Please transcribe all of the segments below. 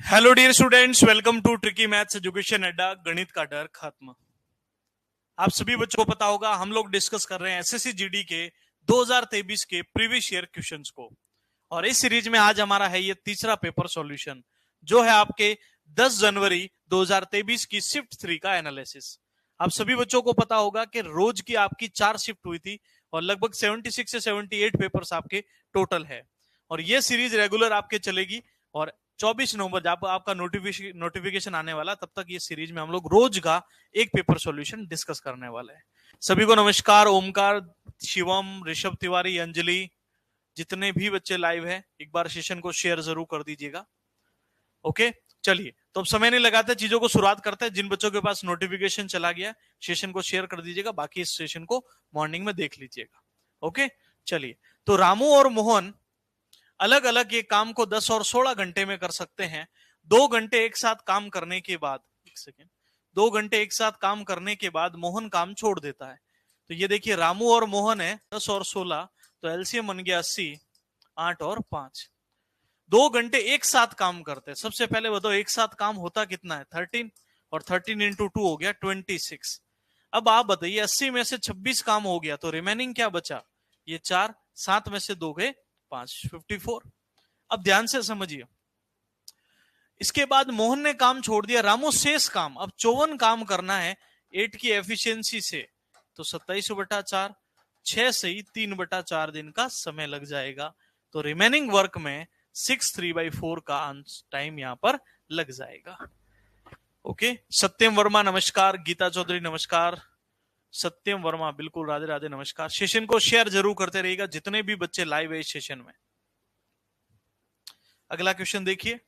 Hello dear students, welcome to tricky maths education अड्डा। गणित का डर खत्म। आप सभी बच्चों को पता होगा हम लोग डिस्कस कर रहे हैं एसएससी जीडी के 2023 के प्रीवियस ईयर क्वेश्चंस को, और इस सीरीज में आज हमारा है ये तीसरा पेपर सॉल्यूशन, जो है आपके 10 जनवरी 2023 की शिफ्ट 3 का एनालिसिस। आप सभी बच्चों को पता होगा कि रोज की आपकी 4 शिफ्ट हुई थी और लगभग 76 से 78 पेपर्स आपके टोटल है, और ये सीरीज रेगुलर आपके चलेगी। और 24 नवंबर जब आपका नोटिफिकेशन आने वाला, तब तक ये सीरीज में हम लोग रोज का एक पेपर सॉल्यूशन डिस्कस करने वाले हैं। सभी को नमस्कार। ओमकार, शिवम, ऋषभ तिवारी, अंजलि, जितने भी बच्चे लाइव हैं एक बार सेशन को शेयर जरूर कर दीजिएगा। ओके, चलिए तो अब समय नहीं लगाते, चीजों को शुरुआत करते हैं। जिन बच्चों के पास नोटिफिकेशन चला गया सेशन को शेयर कर दीजिएगा, बाकी इस सेशन को मॉर्निंग में देख लीजिएगा। ओके, चलिए तो रामू और मोहन अलग अलग ये काम को 10 और 16 घंटे में कर सकते हैं। 2 घंटे एक साथ काम करने के बाद, एक सेकेंड, 2 घंटे एक साथ काम करने के बाद मोहन काम छोड़ देता है। तो ये देखिए रामू और मोहन है 10 और 16, तो एलसीएम बन गया 80, 8 और 5। 2 घंटे एक साथ काम करते हैं। सबसे पहले बताओ एक साथ काम होता कितना है? 13, और 13 इंटू 2 हो गया 26। अब आप बताइए 80 में से 26 काम हो गया तो रिमेनिंग क्या बचा? ये 4, 7 में से 2 गए 5, 54। अब ध्यान से समझिए, इसके बाद मोहन ने काम छोड़ दिया, रामू शेष काम, अब 54 काम करना है 8 की एफिशिएंसी से, तो 27/4, 6 से ही 3/4 दिन का समय लग जाएगा। तो रिमेनिंग वर्क में 6/3/4 का टाइम यहां पर लग जाएगा। ओके, सत्यम वर्मा नमस्कार, गीता चौधरी नमस्कार, सत्यम वर्मा बिल्कुल, राधे राधे नमस्कार। सेशन को शेयर जरूर करते रहिएगा जितने भी बच्चे लाइव है इस सेशन में। अगला क्वेश्चन देखिए,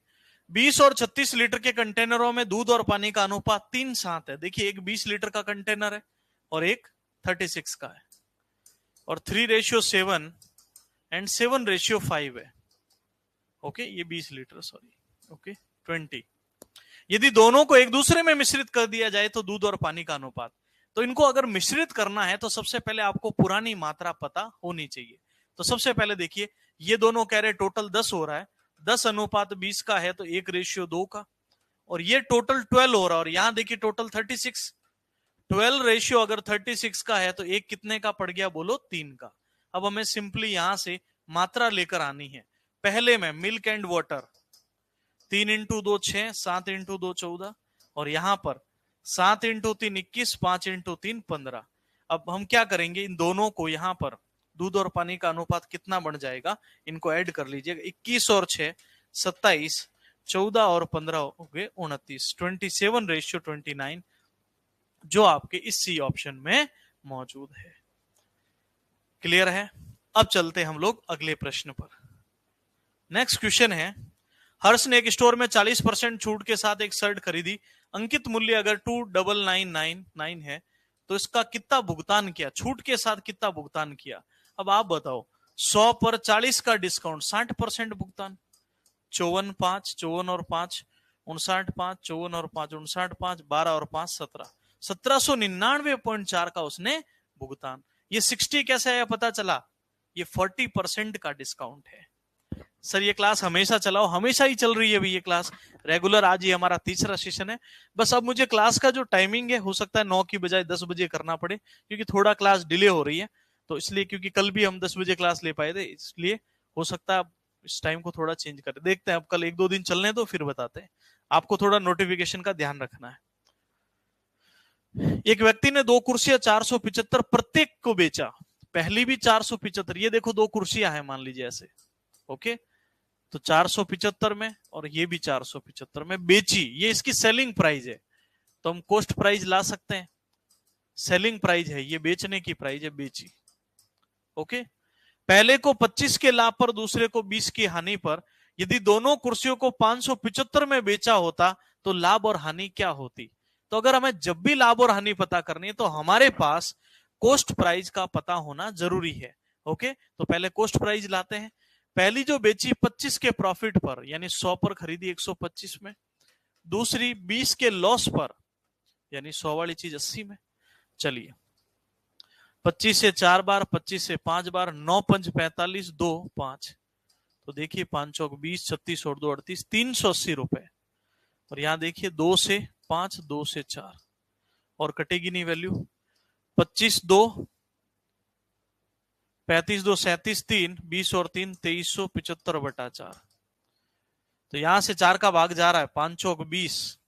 20 और 36 लीटर के कंटेनरों में दूध और पानी का अनुपात 3:7 है। देखिए एक 20 लीटर का कंटेनर है और एक 36 का है, और 3:7 एंड 7:5 है। ओके, ये 20 लीटर, सॉरी, ओके 20। यदि दोनों को एक दूसरे में मिश्रित कर दिया जाए तो दूध और पानी का अनुपात, तो इनको अगर मिश्रित करना है तो सबसे पहले आपको पुरानी मात्रा पता होनी चाहिए। तो सबसे पहले देखिए, ये दोनों कह रहे टोटल 10 हो रहा है, 10:20 का है तो 1:2 का, और ये टोटल 12 हो रहा है, और यहां देखिए टोटल 36। 12 रेशियो अगर 36 का है तो एक कितने का पड़ गया? बोलो 3 का। अब हमें सिंपली यहां से मात्रा लेकर आनी है। पहले में milk and water, 3 into 2 6, 7 into 2 14, और यहां पर 7 इंटू 3 21, 5 इंटू 3 15। अब हम क्या करेंगे, इन दोनों को यहां पर दूध और पानी का अनुपात कितना बन जाएगा, इनको ऐड कर लीजिएगा। 21 और 6 27, 14 और 15 हो गए 29, 27:29, जो आपके इस सी ऑप्शन में मौजूद है। क्लियर है? अब चलते हम लोग अगले प्रश्न पर। नेक्स्ट क्वेश्चन है, हर्ष ने एक स्टोर में 40% छूट के साथ एक शर्ट खरीदी। अंकित मूल्य अगर 2999 है तो इसका कितना भुगतान किया? छूट के साथ कितना भुगतान किया? अब आप बताओ, 100 पर 40 का डिस्काउंट, 60% भुगतान, 54/5, 54 और 5 59/5, 54 और 5 59/5, 12 और 5 17, 1799.4 का उसने भुगतान। ये 60 कैसे आया पता चला? ये 40% का डिस्काउंट है। सर ये क्लास हमेशा चलाओ, हमेशा ही चल रही है अभी ये क्लास रेगुलर। आज ये हमारा तीसरा सेशन है। बस अब मुझे क्लास का जो टाइमिंग है, हो सकता है 9 की बजाय 10 बजे करना पड़े, क्योंकि थोड़ा क्लास डिले हो रही है। तो इसलिए, क्योंकि कल भी हम 10 बजे क्लास ले पाए थे, इसलिए हो सकता है इस टाइम को थोड़ा चेंज करें। देखते हैं, अब कल 1-2 दिन चलने तो फिर बताते हैं। आपको थोड़ा नोटिफिकेशन का ध्यान रखना है। एक व्यक्ति ने 2 कुर्सियां 475 प्रत्येक को बेचा। पहली भी 475, ये देखो 2 कुर्सियां हैं मान लीजिए ऐसे, ओके, तो 475 में और ये भी 475 में बेची। ये इसकी सेलिंग प्राइस है, तो हम कॉस्ट प्राइस ला सकते हैं। सेलिंग प्राइस है, ये बेचने की प्राइस है, बेची। ओके, पहले को 25 के लाभ पर, दूसरे को 20 की हानि पर। यदि दोनों कुर्सियों को 575 में बेचा होता तो लाभ और हानि क्या होती? तो अगर हमें जब भी लाभ और हानि पता करनी है तो हमारे पास कॉस्ट प्राइस का पता होना जरूरी है। ओके, तो पहले कॉस्ट प्राइस लाते हैं। पहली जो बेची 25 के प्रॉफिट पर, यानी 100 पर खरीदी 125 में। दूसरी 20 के लॉस पर, यानी 100 वाली चीज 80 में। चलिए, 25 से 4 बार, 25 से 5 बार, 9 पंच 45, 2 5, तो देखिए 5 चौक 20, 36 और 2 38, 380 रुपए। और यहां देखिए 2 से 5, 2 से 4 और कटेगी नहीं वैल्यू। 25 2, 35 2 37 3, 20 और 3 2375/4। तो यहां से 4 का भाग जा रहा है, 5 चौक 20,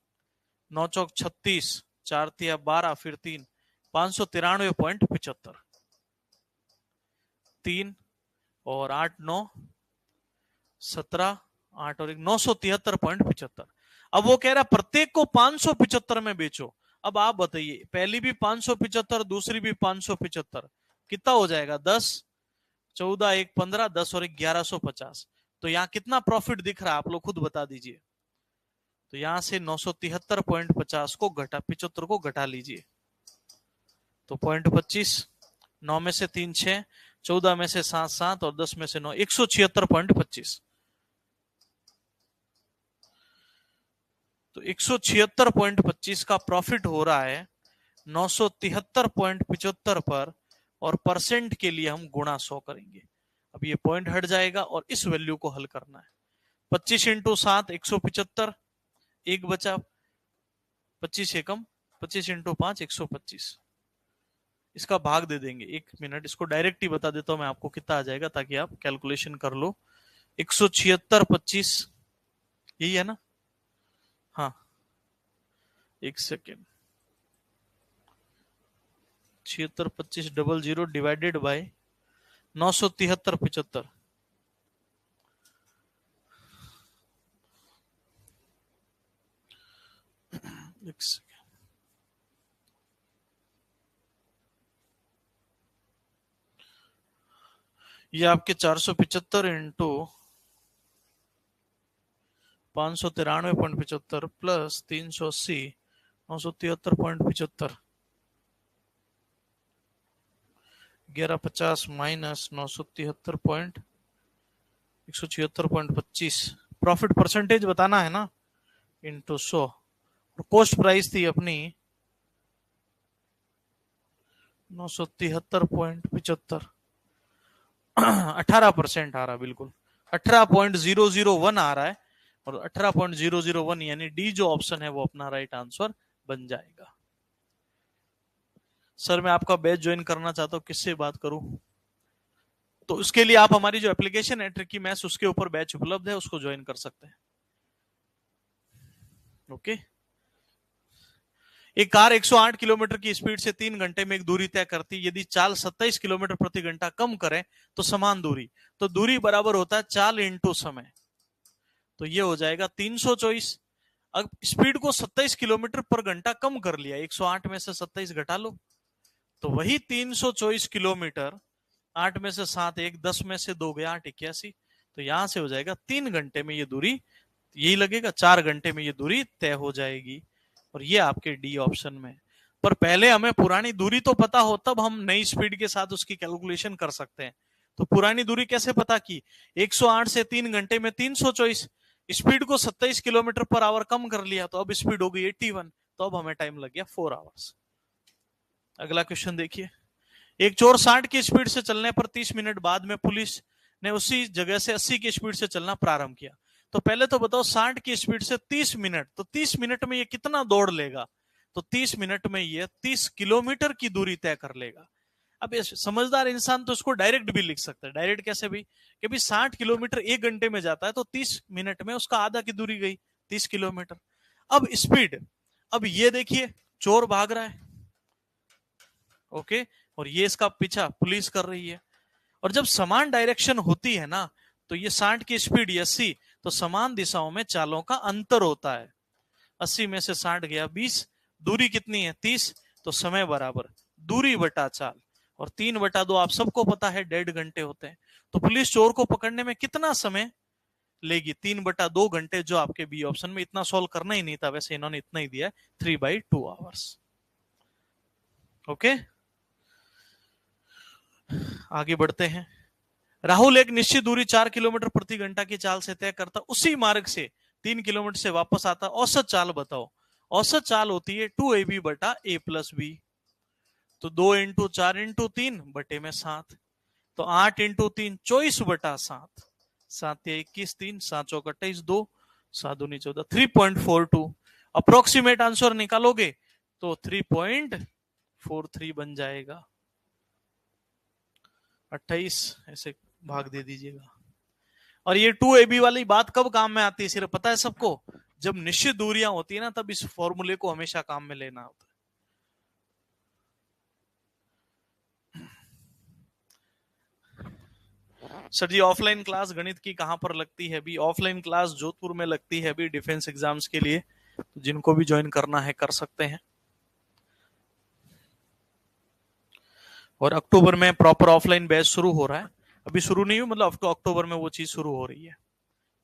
9 चौक 36, 4 तिया 12, फिर 3 593.75। 3 और 8 9 17, 8 और 1 973.75। अब वो कह रहा है प्रत्येक को 575 में बेचो। अब आप बताइए, पहली भी 575, दूसरी भी 575, कितना हो जाएगा? 10, 14, 1 15, 10 और 1 1150। तो यहां कितना प्रॉफिट दिख रहा है, आप लोग खुद बता दीजिए। तो यहां से 973.50 को घटा 75 को घटा लीजिए, तो 0.25, 9 में से 3 6, 14 में से 7 7 और 10 में से 9, 176.25। तो 176.25 का प्रॉफिट हो रहा है 973.75 पर, और परसेंट के लिए हम गुणा 100 करेंगे। अब ये पॉइंट हट जाएगा और इस वैल्यू को हल करना है। 25 इंटू 7 175, एक बचा 25 एकम, 25 इंटू 5 125। इसका भाग दे देंगे। 1 मिनट, इसको डायरेक्ट ही बता देता हूं मैं आपको कितना आ जाएगा, ताकि आप कैलकुलेशन कर लो। 176.25 यही है ना? हाँ, एक सेकेंड। 762500 divided by 973.75। ये आपके 475 into 593.75 plus 380, 973.75, 1150 minus 176.25। Profit percentage बताना है ना, इंटू 100। कॉस्ट प्राइस थी अपनी 973.75, 18% आ रहा है, बिल्कुल 18.001 आ रहा है। और 18.001 यानी डी जो ऑप्शन है वो अपना राइट आंसर बन जाएगा। सर मैं आपका बैच ज्वाइन करना चाहता हूं, किससे बात करूं? तो उसके लिए आप हमारी जो एप्लीकेशन है ट्रिकी मैथ्स, उसके ऊपर बैच उपलब्ध है, उसको ज्वाइन कर सकते हैं। ओके। एक कार 108 किलोमीटर की स्पीड से 3 घंटे में एक दूरी तय करती, यदि चाल 27 किलोमीटर प्रति घंटा कम करें तो समान दूरी, तो दूरी बराबर होता है चाल इंटू समय। तो ये हो जाएगा 324। अब स्पीड को 27 किलोमीटर पर घंटा कम कर लिया, 108 में से 27 घटा लो, तो वही 324 किलोमीटर। 8 में से 7 1, 10 में से 2 गया 8 81। तो यहां से हो जाएगा 3 घंटे में ये दूरी, यही लगेगा 4 घंटे में ये दूरी तय हो जाएगी। और ये आपके डी ऑप्शन में। पर पहले हमें पुरानी दूरी तो पता हो, तब हम नई स्पीड के साथ उसकी कैलकुलेशन कर सकते हैं। तो पुरानी दूरी कैसे पता की? 108 से 3 घंटे में 324, स्पीड को 27 किलोमीटर पर आवर कम कर लिया, तो अब स्पीड हो गई 81, तो अब हमें टाइम लग गया 4 आवर्स। अगला क्वेश्चन देखिए। एक चोर 60 की स्पीड से चलने पर 30 मिनट बाद में पुलिस ने उसी जगह से 80 की स्पीड से चलना प्रारंभ किया। तो पहले तो बताओ 60 की स्पीड से 30 मिनट, तो 30 मिनट में ये कितना दौड़ लेगा? तो 30 मिनट में ये 30 किलोमीटर की दूरी तय कर लेगा। अब समझदार इंसान तो इसको डायरेक्ट भी लिख सकता है। डायरेक्ट कैसे भी? कि भी 60 किलोमीटर 1 घंटे में जाता है, तो 30 मिनट में उसका आधा की दूरी गई 30 किलोमीटर। अब स्पीड, अब ये देखिए चोर भाग रहा है, ओके, और ये इसका पीछा पुलिस कर रही है। और जब समान डायरेक्शन होती है ना, तो ये 60 की स्पीड 80, तो समान दिशाओं में चालों का अंतर होता है। 80 में से 60 गया 20, दूरी कितनी है 30, तो समय बराबर दूरी बटा चाल, और 3/2 आप सबको पता है 1.5 घंटे होते हैं। तो पुलिस चोर को पकड़ने में कितना समय लेगी? 3/2 घंटे, जो आपके बी ऑप्शन में। इतना सॉल्व करना ही नहीं था, वैसे इन्होंने इतना ही दिया है, 3/2 आवर्स। ओके, आगे बढ़ते हैं। राहुल एक निश्चित दूरी 4 किलोमीटर प्रति घंटा की चाल से तय करता, उसी मार्ग से 3 किलोमीटर से वापस आता, औसत चाल बताओ। औसत चाल होती है 2ab बटा a प्लस बी। तो 2 इंटू 4 इंटू 3 बटे में 7, तो 8 इंटू 3 24/7, 7 या 21, 3 7 चौक 28, 2, 7 दूनी 14, 3.42। अप्रोक्सीमेट आंसर निकालोगे तो 3.43 बन जाएगा। 28 ऐसे भाग दे दीजिएगा। और ये 2ab वाली बात कब काम में आती है सिर्फ पता है सबको? जब निश्चित दूरियां होती है ना, तब इस फॉर्मूले को हमेशा काम में लेना होता है। सर जी ऑफलाइन क्लास गणित की कहां पर लगती है? भी ऑफलाइन क्लास जोधपुर में लगती है भी डिफेंस एग्जाम्स के लिए, तो जिनको भी ज्वाइन करना है कर सकते हैं। और अक्टूबर में प्रॉपर ऑफलाइन बैच शुरू हो रहा है, अभी शुरू नहीं हुआ, मतलब अक्टूबर में वो चीज शुरू हो रही है।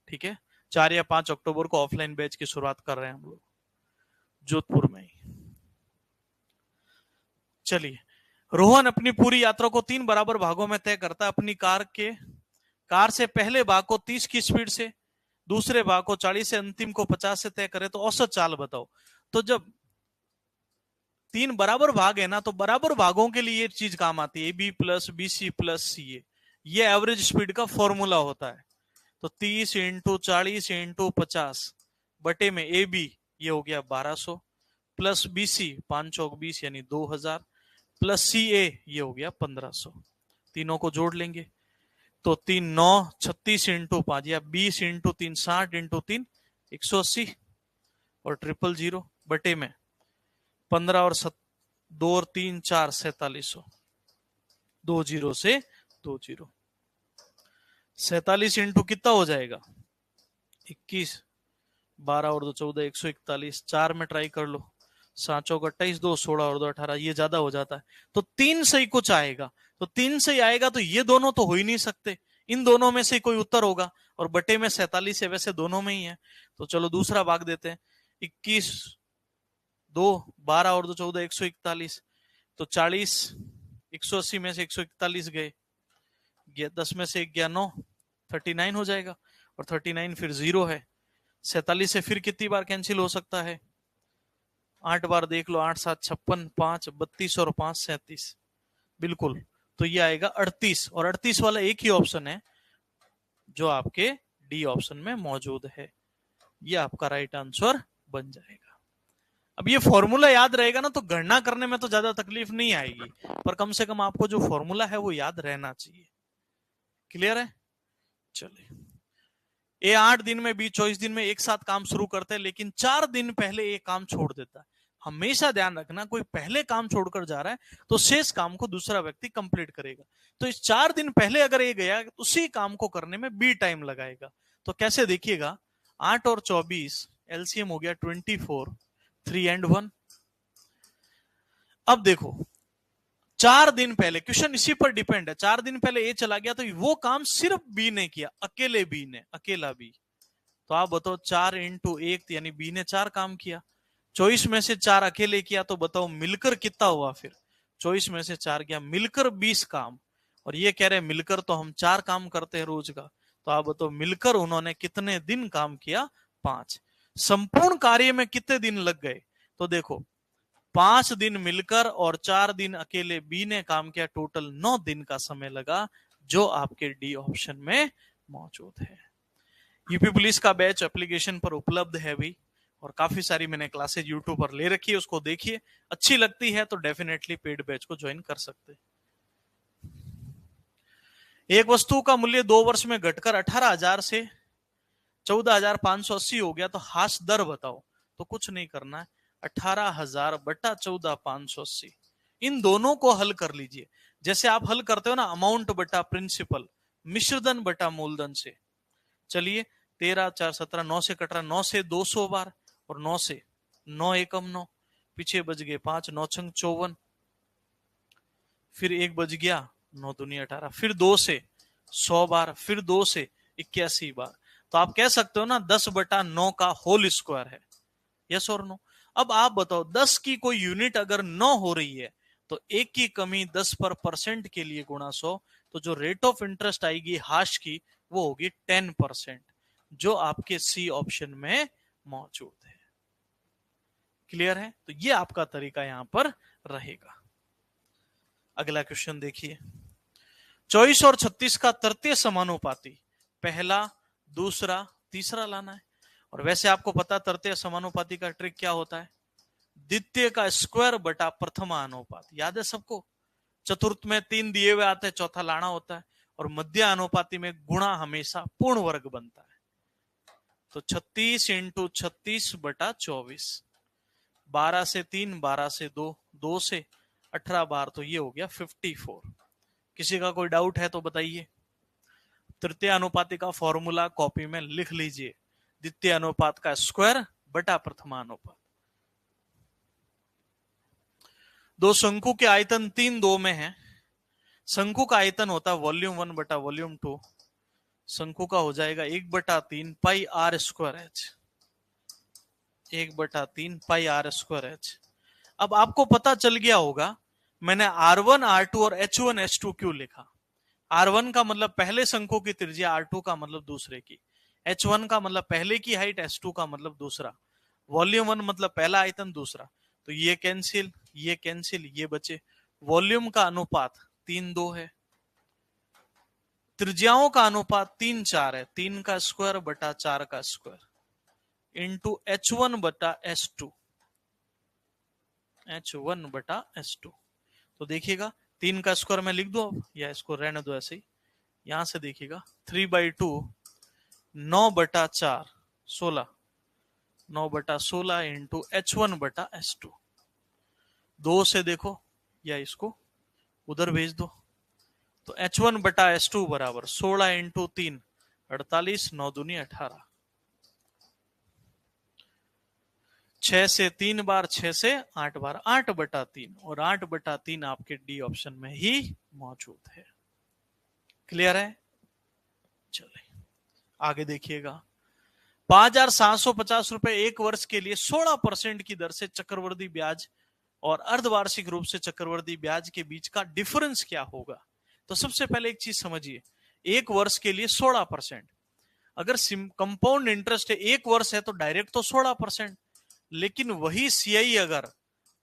ठीक है, 4 या 5 अक्टूबर को ऑफलाइन बैच की शुरुआत कर रहे हैं हम लोग जोधपुर में ही। चलिए, रोहन अपनी पूरी यात्रा को 3 बराबर भागों में तय करता है। अपनी कार से पहले भाग को 30 की स्पीड से, दूसरे भाग को 40 से, अंतिम को 50 से तय करे तो औसत चाल बताओ। तो जब 3 बराबर भाग है ना, तो बराबर भागों के लिए ये चीज काम आती है, AB plus BC plus CA। ये एवरेज स्पीड का फॉर्मूला होता है। तो 30 इंटू 40 इंटू 50 बटे में AB ये हो गया 1200, प्लस BC 5 चौक 20 यानी 2000, प्लस CA ये हो गया 1500। तीनों को जोड़ लेंगे तो 3 9 36 इंटू 5 या 20 इंटू 3 60 इंटू 3 180 और 000 बटे में 15 और 2 और 3 4 4700, 2 0 से 2 0। 47 इंटू कितना हो जाएगा? 21, 12 और 2 14, 141। 4 में ट्राई कर लो, 7 चौक 28, 2 16 और 2 18, ये ज्यादा हो जाता है। तो 3 सही कुछ आएगा, तो 3 सही आएगा तो ये दोनों तो हो ही नहीं सकते, इन दोनों में से कोई उत्तर होगा। और बटे में 47 है, वैसे दोनों में ही है। तो चलो दूसरा भाग देते हैं। 21 2 12 और 2 14, 141। तो 40 180 में से 141 गए, 10 में से 1 गया 9, 39 हो जाएगा। और 39 फिर 0 है। 47 से फिर कितनी बार कैंसिल हो सकता है? 8 बार देख लो, 8 7 56, 5 32 और 5 37, बिल्कुल। तो ये आएगा 38, और 38 वाला एक ही ऑप्शन है जो आपके डी ऑप्शन में मौजूद है। ये आपका राइट आंसर बन जाएगा। अब ये फॉर्मूला याद रहेगा ना, तो गणना करने में तो ज्यादा तकलीफ नहीं आएगी, पर कम से कम आपको जो फॉर्मूला है वो याद रहना चाहिए। क्लियर है? चलिए, ये 8 दिन में 24 दिन में एक साथ काम शुरू करते हैं, लेकिन 4 दिन पहले ये काम छोड़ देता है। हमेशा ध्यान रखना, कोई पहले काम छोड़कर जा रहा है तो शेष काम को दूसरा व्यक्ति कंप्लीट करेगा। तो इस 4 दिन पहले अगर ये गया, उसी काम को करने में B टाइम लगाएगा। तो कैसे देखिएगा, 8 और 24 एलसीएम हो गया 24, 3 and 1। अब देखो, 4 दिन पहले, क्वेश्चन इसी पर डिपेंड है, 4 दिन पहले ए चला गया तो वो काम सिर्फ बी ने किया, अकेले बी ने, अकेला बी। तो आप बताओ 4 इंटू 1 यानी बी ने 4 काम किया। 24 में से 4 अकेले किया, तो बताओ मिलकर कितना हुआ? फिर 24 में से 4 गया, मिलकर 20 काम। और ये कह रहे हैं मिलकर तो हम 4 काम करते हैं रोज का, तो आप बताओ मिलकर उन्होंने कितने दिन काम किया? 5। संपूर्ण कार्य में कितने दिन लग गए? तो देखो 5 दिन मिलकर और 4 दिन अकेले बी ने काम किया, टोटल 9 दिन का समय लगा, जो आपके डी ऑप्शन में मौजूद है। यूपी पुलिस का बैच एप्लीकेशन पर उपलब्ध है भी, और काफी सारी मैंने क्लासेज यूट्यूब पर ले रखी है, उसको देखिए, अच्छी लगती है तो डेफिनेटली पेड बैच को ज्वाइन कर सकते हैं। एक वस्तु का मूल्य 2 वर्ष में घटकर 18,000 से 14,580 हो गया, तो हाश दर बताओ। तो कुछ नहीं करना है, 18,000 बटा 14,580, इन दोनों को हल कर लीजिए। जैसे आप हल करते हो ना, अमाउंट बटा प्रिंसिपल, मिश्रधन बटा मूलधन से। चलिए, 13 4 17, 9 से कट रहा, 9 से 200 बार, और 9 से 9 एकम 9, पीछे बच गए 5, 9 छंग 54, फिर 1 बच गया, 9 दूनी 18, फिर 2 से 100 बार, फिर 2 से 81 बार। तो आप कह सकते हो ना 10 बटा 9 का होल स्क्वायर है, यस और नो। अब आप बताओ 10 की कोई यूनिट अगर 9 हो रही है, तो 1 की कमी 10 पर परसेंट के लिए गुणा 100, तो जो रेट ऑफ इंटरेस्ट आएगी हाश की, वो होगी 10%, जो आपके सी ऑप्शन में मौजूद है। क्लियर है? तो ये आपका तरीका यहां पर रहेगा। अगला क्वेश्चन देखिए, 24 और 36 का तृतीय समानुपाती पहला, दूसरा, तीसरा लाना है। और वैसे आपको पता तृतीय समानुपाती का ट्रिक क्या होता है, द्वितीय का स्क्वायर बटा प्रथमानुपात, याद है सबको। चतुर्थ में 3 दिए हुए आते हैं, चौथा लाना होता है, और मध्य अनुपाती में गुणा हमेशा पूर्ण वर्ग बनता है। तो 36 इंटू 36 बटा 24, 12 से 3, 12 से 2, 2 से 18 बार, तो ये हो गया 54। किसी का कोई डाउट है तो बताइए। तृतीय अनुपाती का फॉर्मूला कॉपी में लिख लीजिए, द्वितीय अनुपात का स्क्वायर बटा प्रथमानुपात। दो शंकु के आयतन 3, 2 में है। शंकु का आयतन होता है वॉल्यूम 1 बटा वॉल्यूम 2, शंकु का हो जाएगा 1/3 pi r square h, 1/3 pi r square h. अब आपको पता चल गया होगा मैंने R1, R2 और H1, H2 क्यों लिखा। R1 का मतलब पहले शंकु की त्रिज्या, R2 का मतलब दूसरे की, H1 का मतलब पहले की हाइट, H2 का मतलब दूसरा, वॉल्यूम 1 मतलब पहला आयतन, दूसरा। तो ये कैंसिल, ये कैंसिल, ये बचे। वॉल्यूम का अनुपात 3:2 है, त्रिज्याओं का अनुपात 3:4 है, 3 का स्क्वायर बटा 4 का स्क्वायर इंटू H1 बटा H2, H1 बटा H2। तो देखिएगा 3 का स्क्वायर में लिख दो अब, या इसको रहने दो ऐसे ही। यहां से देखिएगा 3/2 9/4 16, 9/16 इंटू H1 बटा H2। 2 से देखो या इसको उधर भेज दो, तो H1 बटा H2 बराबर 16 इंटू 3 48, 9 दूनी 18, 6 से 3 बार, 6 से 8 बार, 8/3, और 8/3 आपके डी ऑप्शन में ही मौजूद है। क्लियर है। चलिए आगे देखिएगा। 5,750 रुपए एक वर्ष के लिए 16% की दर से चक्रवृद्धि ब्याज और अर्धवार्षिक रूप से चक्रवृद्धि ब्याज के बीच का डिफरेंस क्या होगा। तो सबसे पहले एक चीज समझिए, एक वर्ष के लिए 16%, अगर कंपाउंड इंटरेस्ट है एक वर्ष है तो डायरेक्ट तो 16%, लेकिन वही सीआई अगर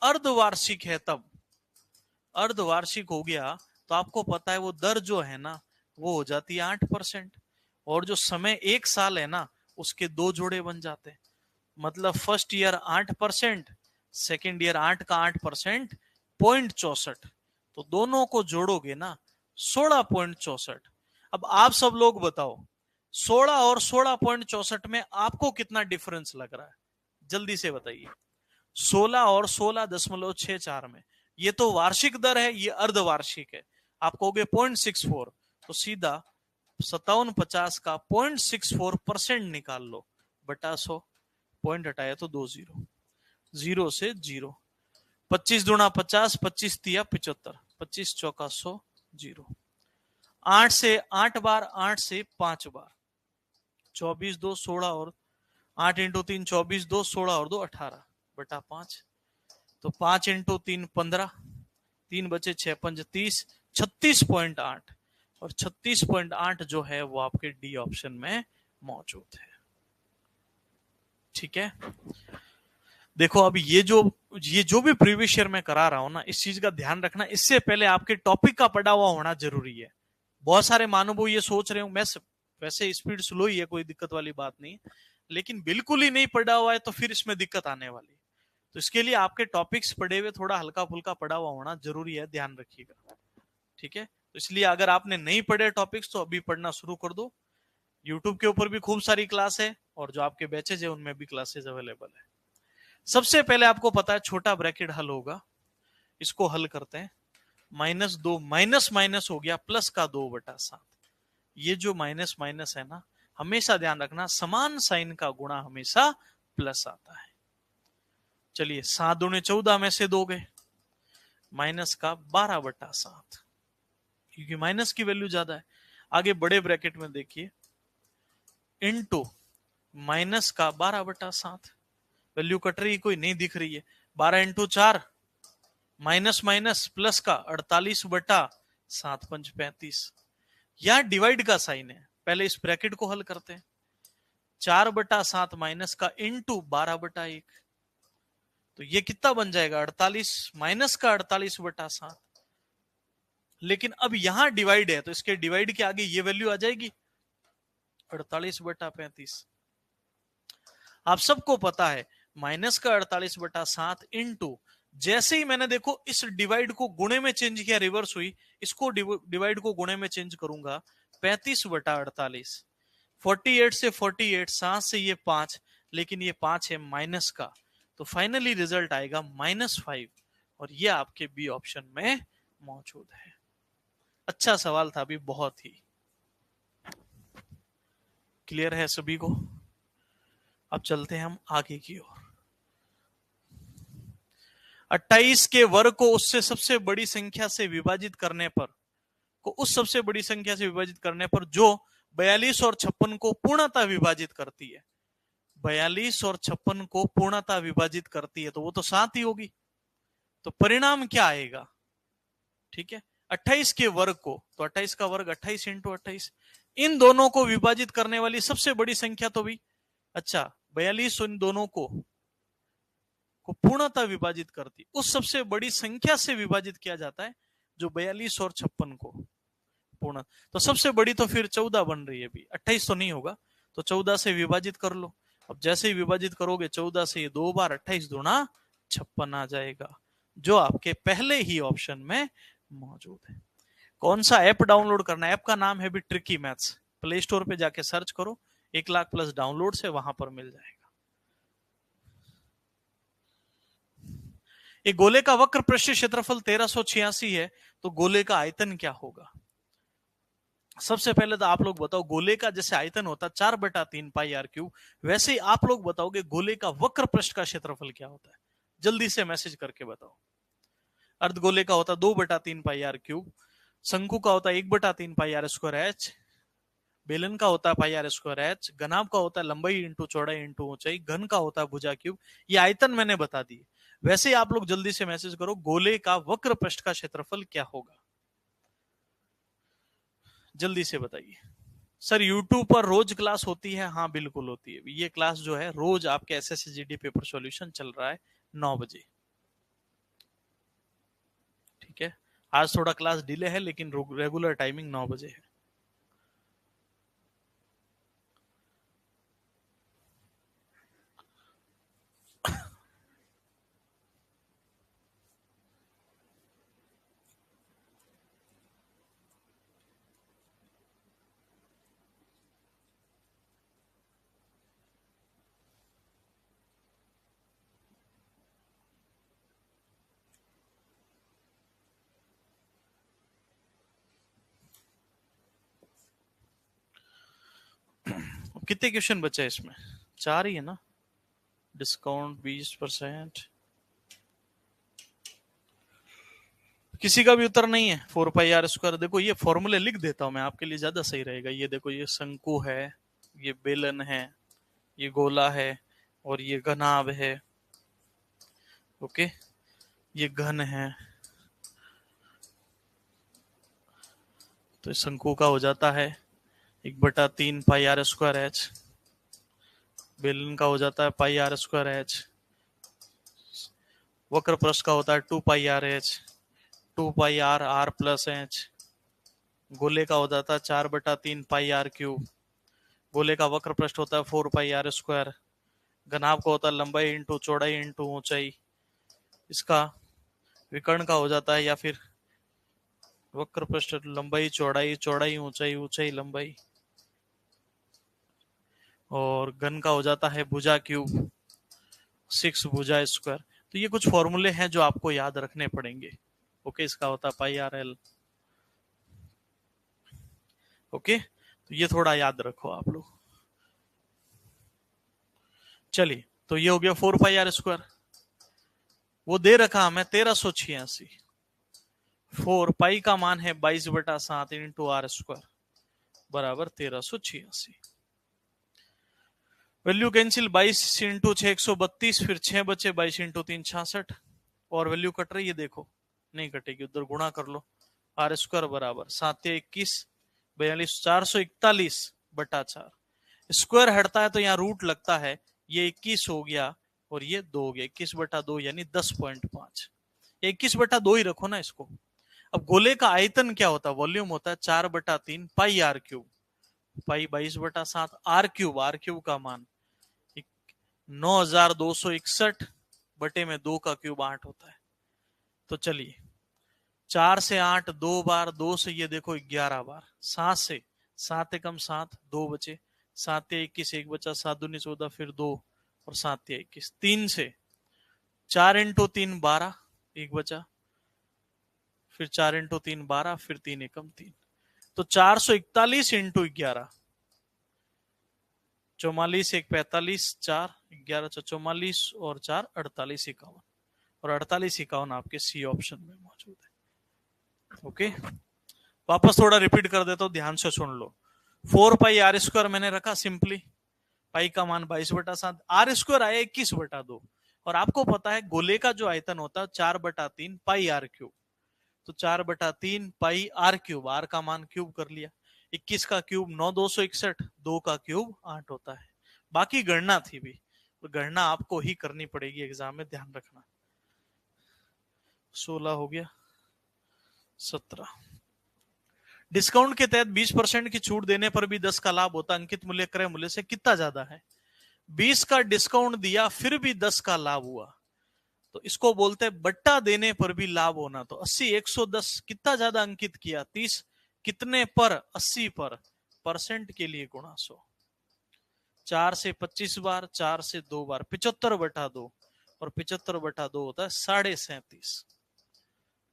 अर्धवार्षिक है, तब अर्धवार्षिक हो गया तो आपको पता है वो दर जो है ना वो हो जाती है 8%, और जो समय 1 साल है ना उसके 2 जोड़े बन जाते हैं। मतलब फर्स्ट ईयर 8%, सेकेंड ईयर 8 का 8%, 0.64, तो दोनों को जोड़ोगे ना 16.64। अब आप सब लोग बताओ 16 और 16.64 में आपको कितना डिफरेंस लग रहा है, जल्दी से बताइए। 16 और 16.64 में, ये तो वार्षिक दर है, ये अर्धवार्षिक है। आप कहोगे 0.64, तो सीधा 5750 का 0.64% निकाल लो बटा 100, पॉइंट हटाया तो 2 जीरो, 0 से 0, 25 दूना 50, 25 तिया 75, 25 चौका 100, 0, 8 से 8 बार, 8 से 5 बार, 24 2 16, और 8 इंटू 3 24 2 16 और 2 18 बटा 5, तो 5 इंटू 3 15, 3 बचे 6 5 30, 36.8, और 36.8 जो है वो आपके डी ऑप्शन में मौजूद है। ठीक है। देखो अब ये जो भी प्रीवियस ईयर में करा रहा हूं ना, इस चीज का ध्यान रखना, इससे पहले आपके टॉपिक का पढ़ा हुआ होना जरूरी है। बहुत सारे मानव ये सोच रहे हो मैं वैसे स्पीड स्लो ही है, कोई दिक्कत वाली बात नहीं, लेकिन बिल्कुल ही नहीं पढ़ा हुआ है तो फिर इसमें दिक्कत आने वाली। तो इसके लिए आपके टॉपिक्स पढ़े हुए, थोड़ा हल्का फुल्का पढ़ा हुआ होना जरूरी है, ध्यान रखिएगा। ठीक है। तो इसलिए अगर आपने नहीं पढ़े टॉपिक्स तो अभी पढ़ना शुरू कर दो। यूट्यूब के ऊपर भी खूब सारी क्लास है, और जो आपके बैचेज है उनमें भी क्लासेज अवेलेबल है। सबसे पहले आपको पता है छोटा ब्रैकेट हल होगा, इसको हल करते हैं। -2 माइनस माइनस हो गया प्लस का 2/7। ये जो माइनस माइनस है ना, हमेशा ध्यान रखना समान साइन का गुणा हमेशा प्लस आता है। चलिए 7 दूने 14 में से 2 गए, माइनस का 12/7, क्योंकि माइनस की वैल्यू ज्यादा है। आगे बड़े ब्रैकेट में देखिए, इनटू माइनस का 12/7, वैल्यू कट रही कोई नहीं दिख रही है, 12 इंटू 4 माइनस माइनस प्लस का 48/7 5 35। यहां डिवाइड का साइन है, पहले इस ब्रैकेट को हल करते हैं। 4/7 माइनस का इंटू 12/1, तो ये कितना बन जाएगा 48 माइनस का 48/7। लेकिन अब यहां डिवाइड है तो इसके डिवाइड के आगे ये वैल्यू आ जाएगी 48/35। आप सबको पता है माइनस का 48/7 इंटू, जैसे ही मैंने देखो इस डिवाइड को गुणे में चेंज किया, रिवर्स हुई, इसको डिवाइड को गुणे में चेंज करूंगा, 35/48, 48 से 48, 7 से ये 5, लेकिन ये 5 है माइनस का, तो फाइनली रिजल्ट आएगा -5, और ये आपके बी ऑप्शन में मौजूद है। अच्छा सवाल था अभी, बहुत ही क्लियर है सभी को। अब चलते हैं हम आगे की ओर। 28 के वर्ग को उससे सबसे बड़ी संख्या से विभाजित करने पर, को उस सबसे बड़ी संख्या से विभाजित करने पर जो 42 और 56 को पूर्णतः विभाजित करती है, 42 और 56 को पूर्णतः विभाजित करती है, तो वो तो 7 ही होगी, तो परिणाम क्या आएगा? ठीक है, 28 के वर्ग को, तो 28 का वर्ग 28 इंटू 28, इन दोनों को विभाजित करने वाली सबसे बड़ी संख्या तो भी, अच्छा 42 इन दोनों को पूर्णतः विभाजित करती, उस सबसे बड़ी संख्या से विभाजित किया जाता है जो 42 और 56 को पूर्ण, तो सबसे बड़ी तो फिर 14 बन रही है अभी, 28 तो नहीं होगा, तो 14 से विभाजित कर लो। अब जैसे ही विभाजित करोगे 14 से, ये 2 बार 28 दूना 56 आ जाएगा, जो आपके पहले ही ऑप्शन में मौजूद है। कौन सा ऐप डाउनलोड करना है? ऐप का नाम है भी ट्रिकी मैथ्स, प्ले स्टोर पे जाके सर्च करो, 1 लाख प्लस डाउनलोड से वहां पर मिल जाएगा। एक गोले का वक्र पृष्ठ क्षेत्रफल 1386 है, तो गोले का आयतन क्या होगा? सबसे पहले तो आप लोग बताओ, गोले का जैसे आयतन होता 4/3 पाई आर क्यूब, वैसे ही आप लोग बताओगे गोले का वक्र पृष्ठ का क्षेत्रफल क्या होता है? जल्दी से मैसेज करके बताओ। अर्धगोले का होता 2/3 पाई आर क्यूब, शंकु का होता 1/3 पाई आर स्क्वायर एच, बेलन का होता है पाई आर स्क्वायर एच, घनाभ का होता है लंबाई इंटू चौड़ाई इंटू ऊंचाई, घन का होता है भुजा क्यूब। ये आयतन मैंने बता दी। वैसे ही आप लोग जल्दी से मैसेज करो, गोले का वक्र पृष्ठ का क्षेत्रफल क्या होगा? जल्दी से बताइए। सर यूट्यूब पर रोज क्लास होती है? हाँ बिल्कुल होती है। ये क्लास जो है रोज आपके एसएससीजीडी पेपर सॉल्यूशन चल रहा है 9 बजे। ठीक है, आज थोड़ा क्लास डिले है, लेकिन रेगुलर टाइमिंग 9 बजे है। कितने क्वेश्चन बचे इसमें? 4 ही है ना? डिस्काउंट 20%। किसी का भी उत्तर नहीं है? 4 पाई आर स्क्वायर। देखो ये फॉर्मूले लिख देता हूं मैं आपके लिए, ज्यादा सही रहेगा। ये देखो, ये शंकु है, ये बेलन है, ये गोला है, और ये घनाभ है। ओके, ये घन है, तो शंकु का हो जाता है 1/3 पाई आर स्क्वायर एच, बेलन का हो जाता है पाई आर स्क्वायर एच, वक्र पृष्ठ का होता है 2 pi r h, 2 pi r r plus h, गोले का हो जाता है 4/3 पाई आर क्यूब, गोले का वक्र पृष्ठ होता है 4 पाई आर स्क्वायर, घनाभ का होता है लंबाई इंटू चौड़ाई इंटू ऊंचाई, इसका विकर्ण का हो जाता है, या फिर वक्र पृष्ठ लंबाई चौड़ाई, चौड़ाई ऊंचाई, ऊंचाई लंबाई, और घन का हो जाता है भुजा क्यूब, 6 भुजा स्क्वायर। तो ये कुछ फॉर्मूले हैं जो आपको याद रखने पड़ेंगे। ओके, इसका होता है पाई आर एल। ओके, तो ये थोड़ा याद रखो आप लोग। चलिए, तो ये हो गया 4 पाई आर स्क्वायर। वो दे रखा हमें 1386। 4 पाई का मान है 22/7 इंटू आर स्क्वायर बराबर 1386। वैल्यू कैंसिल, 22 इंटू 6 132, फिर 6 बचे, 22 इंटू 3 66, और वैल्यू कट रही है, देखो नहीं कटेगी, उधर गुणा कर लो। आर स्क्वायर बराबर 7 21 42 441/4। स्क्वायर हटता है तो यहाँ रूट लगता है, ये 21 हो गया और ये 2 हो गया, 21/2 यानी 10.5। 21/2 ही रखो ना इसको। अब गोले का आयतन क्या होता है? वॉल्यूम होता है 4/3 pi r cube, pi 22/7, r cube का मान 9261 बटे में 2 का क्यूब 8 होता है। तो चलिए 4 से 8 2 बार, 2 से ये देखो 11 बार, 7 से 7 एकम 7, 2 बचे, 7 या 21 1 बचा, 7 दूनी 14, फिर 2 और 7 या 21, 3 से 4 इंटू 3 12, 1 बचा, फिर 4 इंटू 3 12, फिर 3 एकम 3, तो 441 इंटू 11, 44 1 45, 4 11 44 और 4 48 51, और 48 51 आपके सी ऑप्शन में मौजूद है। ओके, वापस थोड़ा रिपीट कर देता हूं, ध्यान से सुन लो। 4 पाई आर स्क्वायर मैंने रखा सिंपली, पाई का मान 22/7, आर स्क्वायर आया 21/2, और आपको पता है गोले का जो आयतन होता है 4/3 पाई आर क्यूब, तो 4/3 पाई आर क्यूब, आर का मान क्यूब कर लिया, 21 का क्यूब 9 2 का क्यूब 8 होता है। बाकी गणना थी भी, तो गणना आपको ही करनी पड़ेगी एग्जाम में, ध्यान रखना। 16 हो गया, 17। डिस्काउंट के तहत 20% की छूट देने पर भी 10 का लाभ होता, अंकित मूल्य क्रय मूल्य से कितना ज्यादा है? 20 का डिस्काउंट दिया फिर भी 10 का लाभ हुआ, तो इसको बोलते हैं बट्टा देने पर भी लाभ होना। तो 80 110 कितना ज्यादा अंकित किया? 30 कितने पर? 80 पर, परसेंट के लिए गुणा 100। 4 से 25 बार, 4 से 2 बार, 75/2, और 75/2 होता है 37.5,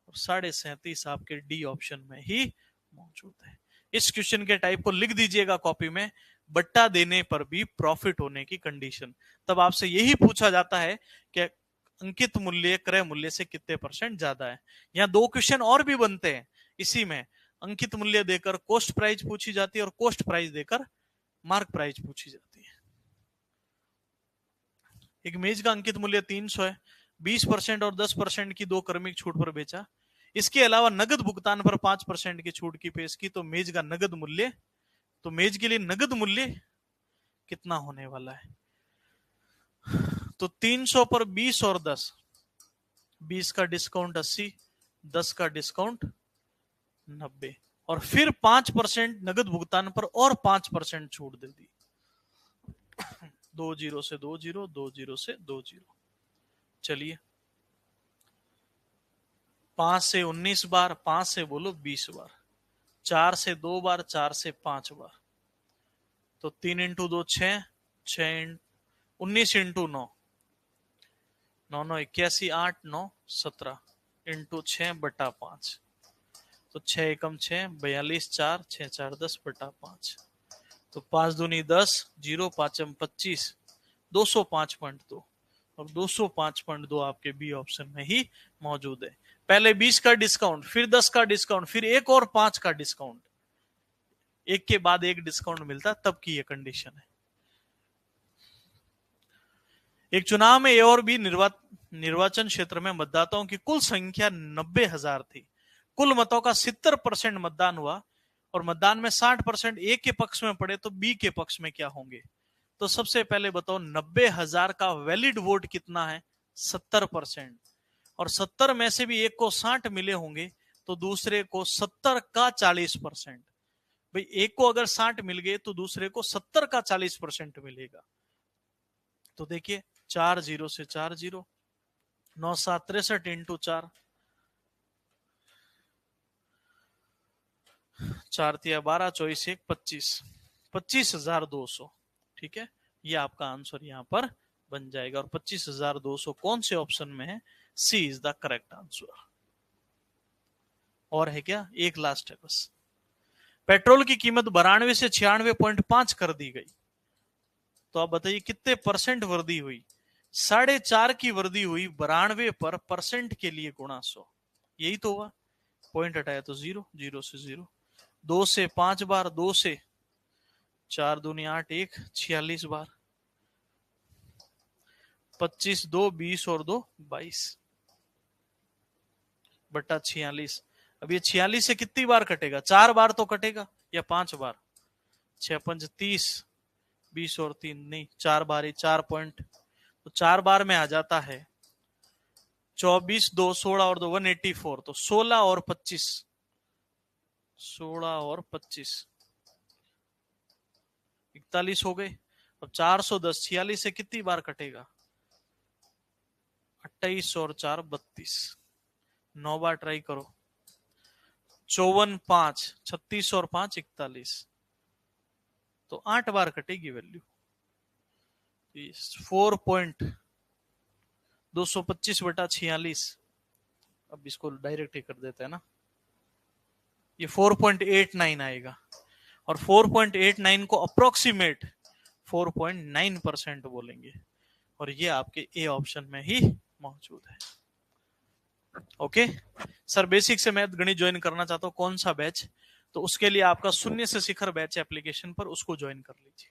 और 37.5 आपके डी ऑप्शन में ही मौजूद है। इस क्वेश्चन के टाइप को लिख दीजिएगा कॉपी में, बट्टा देने पर भी प्रॉफिट होने की कंडीशन। तब आपसे यही पूछा जाता है कि अंकित मूल्य क्रय मूल्य से कितने % ज्यादा है। यहाँ 2 क्वेश्चन और भी बनते हैं इसी में, अंकित मूल्य देकर कॉस्ट प्राइस पूछी जाती है, और कॉस्ट प्राइस देकर मार्क प्राइस पूछी जाती है। एक मेज का अंकित मूल्य 300 है, 20% और 10% की 2 क्रमिक छूट पर बेचा, इसके अलावा नगद भुगतान पर 5% की छूट की पेश की, तो मेज का नगद मूल्य, तो मेज के लिए नगद मूल्य कितना होने वाला है? तो 300 पर 20 और 10, 20 का डिस्काउंट 80, 10 का डिस्काउंट 90, और फिर 5% नगद भुगतान पर और 5% छूट दे दी। 2 0 से 2 0, 2 0 से 2 0। चलिए 5 से 19 बार, 5 से बोलो 20 बार, 4 से 2 बार, 4 से 5 बार, तो 3 इंटू 2 6, 19 इंटू 9, 9 9 81, 8 9 17 इंटू 6/5, तो 6 एकम 6, 42 4 6 4 10/5, तो 5 दूनी 10, 0 5 25, 205.2, और 205.2 आपके बी ऑप्शन में ही मौजूद है। पहले 20 का डिस्काउंट, फिर 10 का डिस्काउंट, फिर एक और 5 का डिस्काउंट, एक के बाद एक डिस्काउंट मिलता, तब की ये कंडीशन है। एक चुनाव में ए और बी निर्वाचन क्षेत्र में मतदाताओं की कुल संख्या 90,000 थी, कुल मतों का 70% मतदान हुआ, और मतदान में 60% ए के पक्ष में पड़े, तो बी के पक्ष में क्या होंगे? तो सबसे पहले बताओ 90,000 का वैलिड वोट कितना है? 70%, और 70 में से भी एक को 60 मिले होंगे, तो दूसरे को 70 का 40%। भाई एक को अगर 60 मिल गए तो दूसरे को 70 का 40% मिलेगा। तो देखिए 4 0 से 4 0, 9 7 63 इंटू 4, 4 3 12, 24 1 25, 25,200। ठीक है, ये आपका आंसर यहां पर बन जाएगा, और 25,200 कौन से ऑप्शन में है? सी इज द करेक्ट आंसर। और है क्या? एक लास्ट है बस। पेट्रोल की कीमत 92 से 96.5 कर दी गई, तो आप बताइए कितने % वृद्धि हुई? 4.5 की वृद्धि हुई, 92 पर % के लिए गुणा 100, यही तो हुआ। पॉइंट हटाया तो 0, 0 से 0, 2 से 5 बार, 2 से 4 दूनी 8 1 46 बार, 25 2 20 और 2 22 बटा 46। अब ये 46 से कितनी बार कटेगा? 4 बार तो कटेगा, या 5 बार? 6 5 30, 20 और 3 नहीं, 4 बार ही, 4 पॉइंट, तो 4 बार में आ जाता है 24 2 16 और 2 184, तो 16 और 25, 16 और 25 41 हो गए, अब 410 46 से कितनी बार कटेगा? 28 और 4 32, 9 बार ट्राई करो। 54 5 36 और 5 41, तो 8 बार कटेगी वैल्यू। 4.225/46। अब इसको डायरेक्ट ही कर देते हैं ना, ये 4.89 आएगा। और 4.89 को अप्रोक्सीमेट 4.9% बोलेंगे, और ये आपके ए ऑप्शन में ही मौजूद है। ओके सर, बेसिक से मैथ गणित ज्वाइन करना चाहता हूं, कौन सा बैच? तो उसके लिए आपका शून्य से शिखर बैच एप्लीकेशन पर, उसको ज्वाइन कर लीजिए।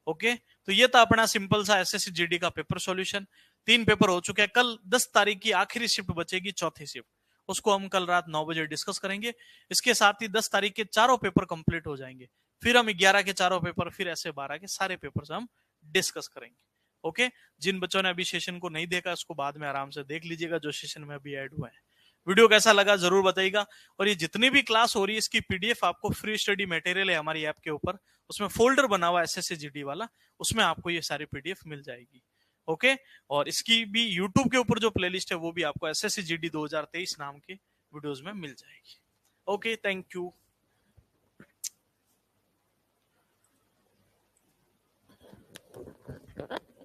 ओके, तो ये था अपना सिंपल सा एसएससी जीडी का पेपर सॉल्यूशन। 3 पेपर हो चुके हैं। कल 10 तारीख की आखिरी शिफ्ट बचेगी, चौथी शिफ्ट, उसको हम कल रात 9 बजे डिस्कस करेंगे। इसके साथ ही 10 तारीख के चारों पेपर कंप्लीट हो जाएंगे। फिर हम 11 के चारों पेपर, फिर ऐसे 12 के सारे पेपर हम डिस्कस करेंगे। ओके, जिन बच्चों ने अभी सेशन को नहीं देखा, उसको बाद में आराम से देख लीजिएगा, जो सेशन में अभी ऐड हुआ है। वीडियो कैसा लगा जरूर बताइएगा। और ये जितनी भी क्लास हो रही है, इसकी पीडीएफ आपको फ्री स्टडी मटेरियल है हमारी ऐप के ऊपर, उसमें फोल्डर बना हुआ एसएससी जीडी वाला, उसमें आपको ये सारी पीडीएफ मिल जाएगी। ओके, और इसकी भी यूट्यूब के ऊपर जो प्लेलिस्ट है, वो भी आपको एसएससी जीडी 2023 नाम के वीडियोस में मिल जाएगी। Okay, thank you.